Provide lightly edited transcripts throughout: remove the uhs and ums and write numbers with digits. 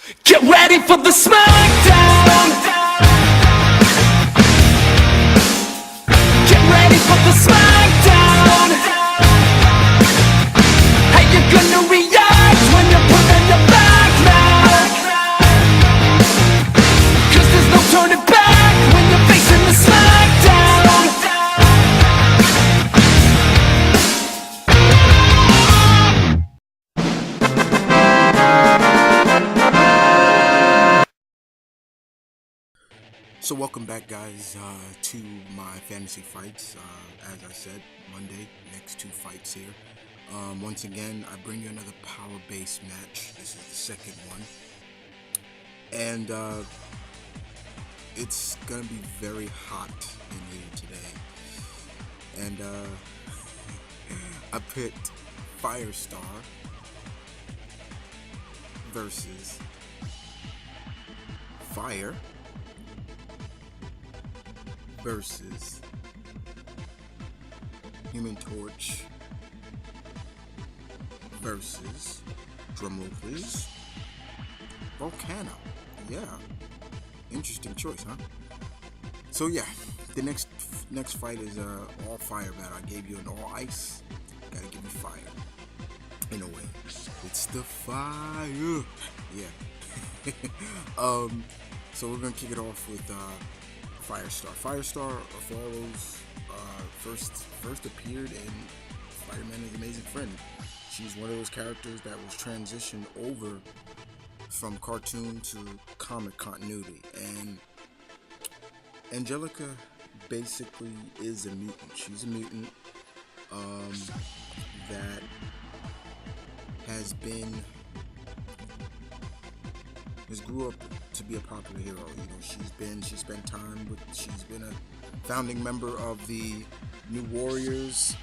Get ready for the smackdown. Get ready for the smackdown. How you gonna react when you're put on your back now? 'Cause there's no turning back when you're facing the smackdown. So welcome back, guys, to my fantasy fights. As I said, Monday, next two fights here. Once again, I bring you another power-based match. This is the second one. And it's going to be very hot in here today. And I picked Firestar versus Fire versus Human Torch versus, drumroll please, Volcana. Yeah, interesting choice, huh? So yeah, the next fight is all fire battle. I gave you an all ice, gotta give you fire. In a way, it's the fire. Yeah. So we're gonna kick it off with Firestar. Firestar follows first appeared in Spider-Man: His Amazing Friend. She's one of those characters that was transitioned over from cartoon to comic continuity, and Angelica basically is a mutant. She's a mutant that has grew up to be a popular hero. You know, she's been a founding member of the New Warriors.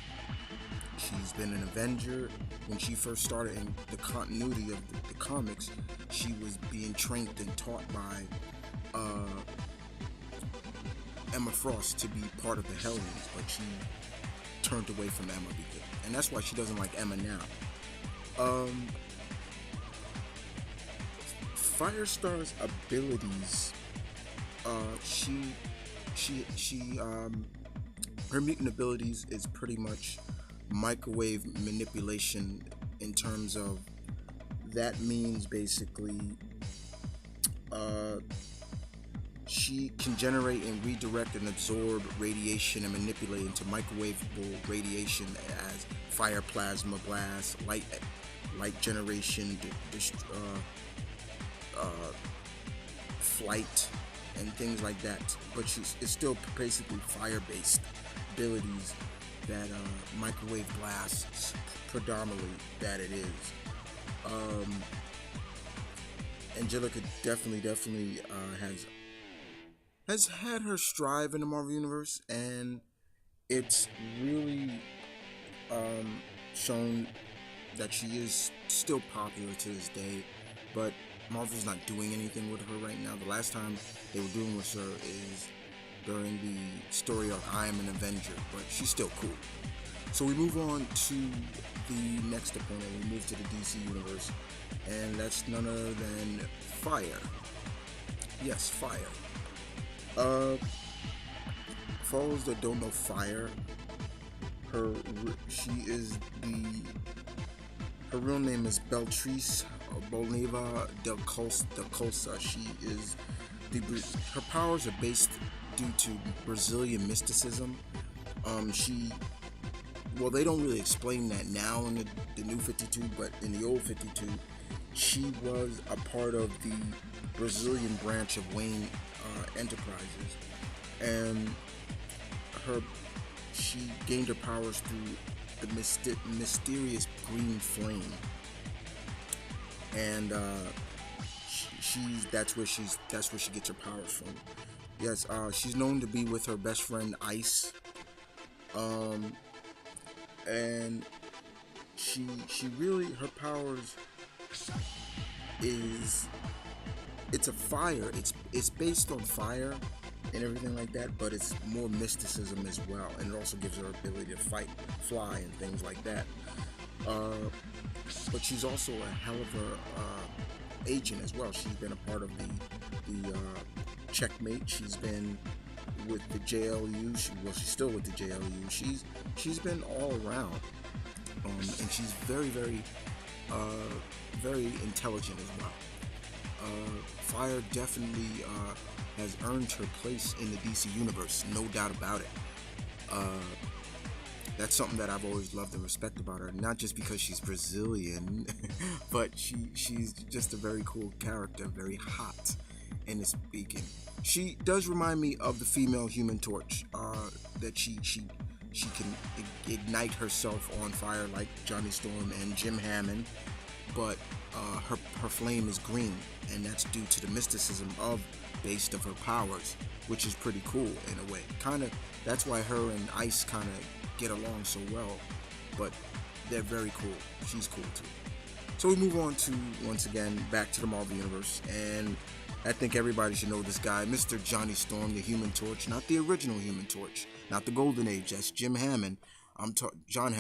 She's been an Avenger. When she first started in the continuity of the comics, she was being trained and taught by Emma Frost to be part of the Hellions, but she turned away from Emma and that's why she doesn't like Emma now. Firestar's abilities, her mutant abilities is pretty much microwave manipulation. In terms of that, means basically she can generate and redirect and absorb radiation and manipulate into microwavable radiation as fire, plasma blast, light generation, flight, and things like that. But it's still basically fire-based abilities that microwave blasts predominantly that it is. Angelica definitely has had her strive in the Marvel Universe, and it's really shown that she is still popular to this day, but Marvel's not doing anything with her right now. The last time they were doing with her is during the story of I Am an Avenger, but she's still cool. So we move on to the next opponent. We move to the DC Universe, and that's none other than Fire. Yes, Fire. For those that don't know Fire, her real name is Beltrice Bolívar del Colsa. Her powers are based due to Brazilian mysticism. They don't really explain that now in the new 52, but in the old 52, she was a part of the Brazilian branch of Wayne Enterprises, and she gained her powers through the mysterious green flame, and that's where she gets her powers from. Yes, she's known to be with her best friend Ice, and she really, her powers it's a fire. It's based on fire and everything like that, but it's more mysticism as well, and it also gives her ability to fly, and things like that. But she's also a hell of a agent as well. She's been a part of the Checkmate. She's been with the JLU. She's still with the JLU. She's been all around, and she's very intelligent as well. Fire definitely has earned her place in the DC universe, no doubt about it. That's something that I've always loved and respect about her. Not just because she's Brazilian, but she's just a very cool character, very hot in the speaking. She does remind me of the female Human Torch. That she can ignite herself on fire like Johnny Storm and Jim Hammond, but her flame is green, and that's due to the mysticism based of her powers, which is pretty cool in a way. That's why her and Ice kind of get along so well, but they're very cool. She's cool too. So we move on to, once again, back to the Marvel Universe, and I think everybody should know this guy, Mr. Johnny Storm, the Human Torch, not the original Human Torch, not the Golden Age. That's Jim Hammond. Jim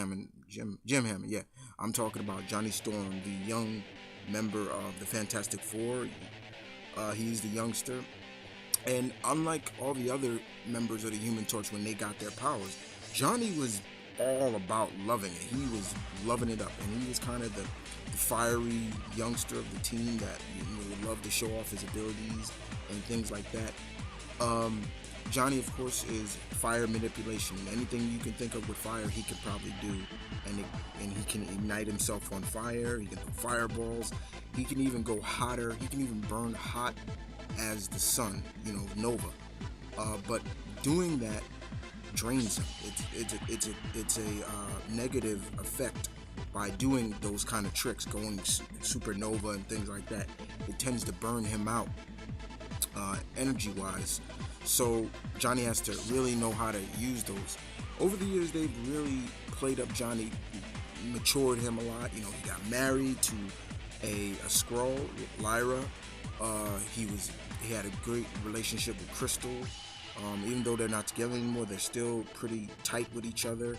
Hammond. Yeah, I'm talking about Johnny Storm, the young member of the Fantastic Four. He's the youngster, and unlike all the other members of the Human Torch when they got their powers, Johnny was all about loving it. He was loving it up, and he was kind of the fiery youngster of the team that would love to show off his abilities and things like that. Johnny, of course, is fire manipulation. Anything you can think of with fire, he can probably do, and he can ignite himself on fire. He can put fireballs. He can even go hotter. He can even burn hot as the sun, Nova. But doing that drains him. It's a negative effect by doing those kind of tricks, going supernova and things like that. It tends to burn him out energy-wise. So Johnny has to really know how to use those. Over the years, they've really played up Johnny, matured him a lot. He got married to a Skrull, Lyra. He had a great relationship with Crystal. Even though they're not together anymore, they're still pretty tight with each other.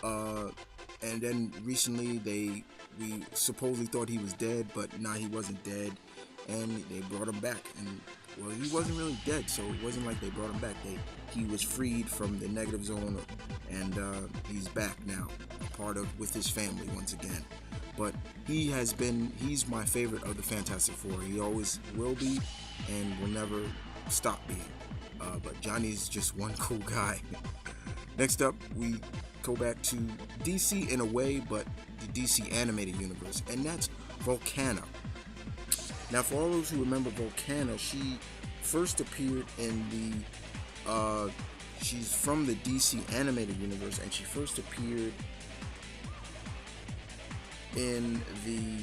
And then recently, we supposedly thought he was dead, but he wasn't dead, and they brought him back. And well, he wasn't really dead, so it wasn't like they brought him back. He was freed from the negative zone, and he's back now, with his family once again. But he's my favorite of the Fantastic Four. He always will be, and will never stop being. But Johnny's just one cool guy. Next up, we go back to DC in a way, but the DC animated universe, and that's Volcana. Now, for all those who remember Volcana, she first appeared in she's from the DC animated universe, and she first appeared in the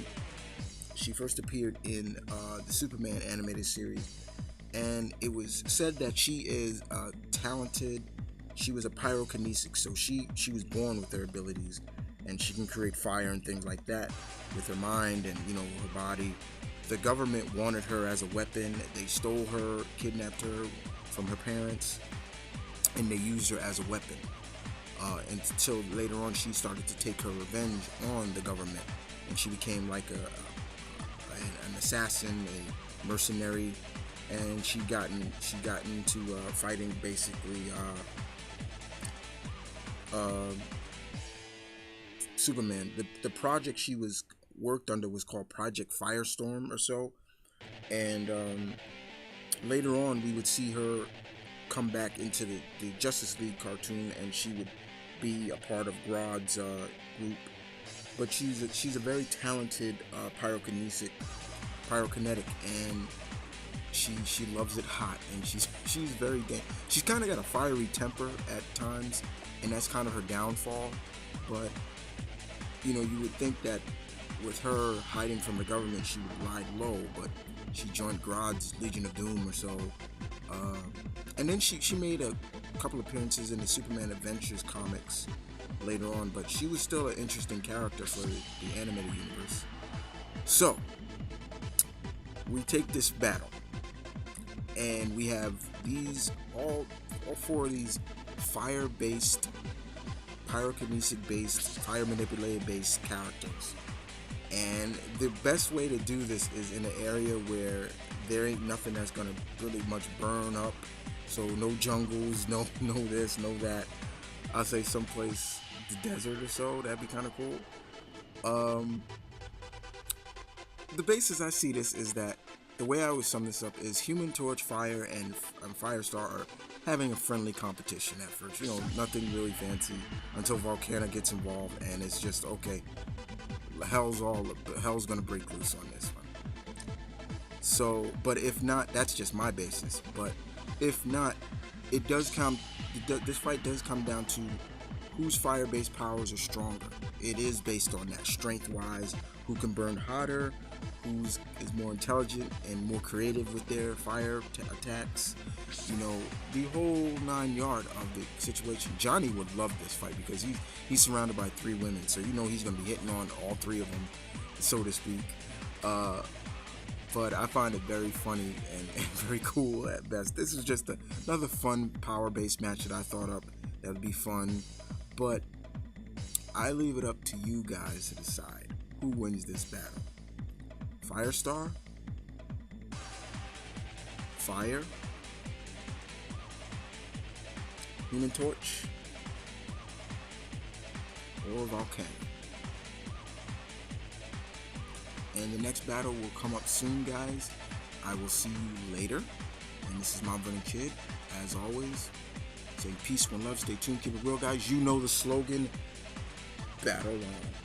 Superman animated series. And it was said that she is talented. She was a pyrokinetic, so she was born with her abilities, and she can create fire and things like that with her mind and her body. The government wanted her as a weapon. They stole her, kidnapped her from her parents, and they used her as a weapon. Until later on, she started to take her revenge on the government, and she became like an assassin, a mercenary. And she got into fighting basically Superman. The project she worked under was called Project Firestorm or so, and later on we would see her come back into the Justice League cartoon, and she would be a part of Grodd's group. But she's a very talented pyrokinetic, and she loves it hot, and she's very she's kind of got a fiery temper at times, and that's kind of her downfall. But you would think that with her hiding from the government, she would lie low, but she joined Grodd's Legion of Doom or so, and then she made a couple appearances in the Superman Adventures comics later on, but she was still an interesting character for the animated universe. So we take this battle, and we have all four of these fire-based, pyrokinetic-based, fire manipulated-based characters. And the best way to do this is in an area where there ain't nothing that's gonna really much burn up. So no jungles, no this, no that. I'll say someplace the desert or so. That'd be kind of cool. The basis I see this is that the way I would sum this up is Human Torch, Fire, and Firestar are having a friendly competition at first. Nothing really fancy until Volcana gets involved, and it's just okay. Hell's gonna break loose on this one. So, but if not, that's just my basis. But if not, it does come. This fight does come down to whose fire-based powers are stronger. It is based on that strength-wise, who can burn hotter, who's is more intelligent and more creative with their fire attacks. The whole 9 yards of the situation. Johnny would love this fight because he's surrounded by 3 women, so he's going to be hitting on all 3 of them, so to speak. But I find it very funny and very cool at best. This is just another fun power-based match that I thought up that would be fun. But I leave it up to you guys to decide who wins this battle. Firestar? Fire? Human Torch? Or Volcana? And the next battle will come up soon, guys. I will see you later. And this is my Bunny Kid. As always, say peace, one love, stay tuned, keep it real, guys. You know the slogan, battle on.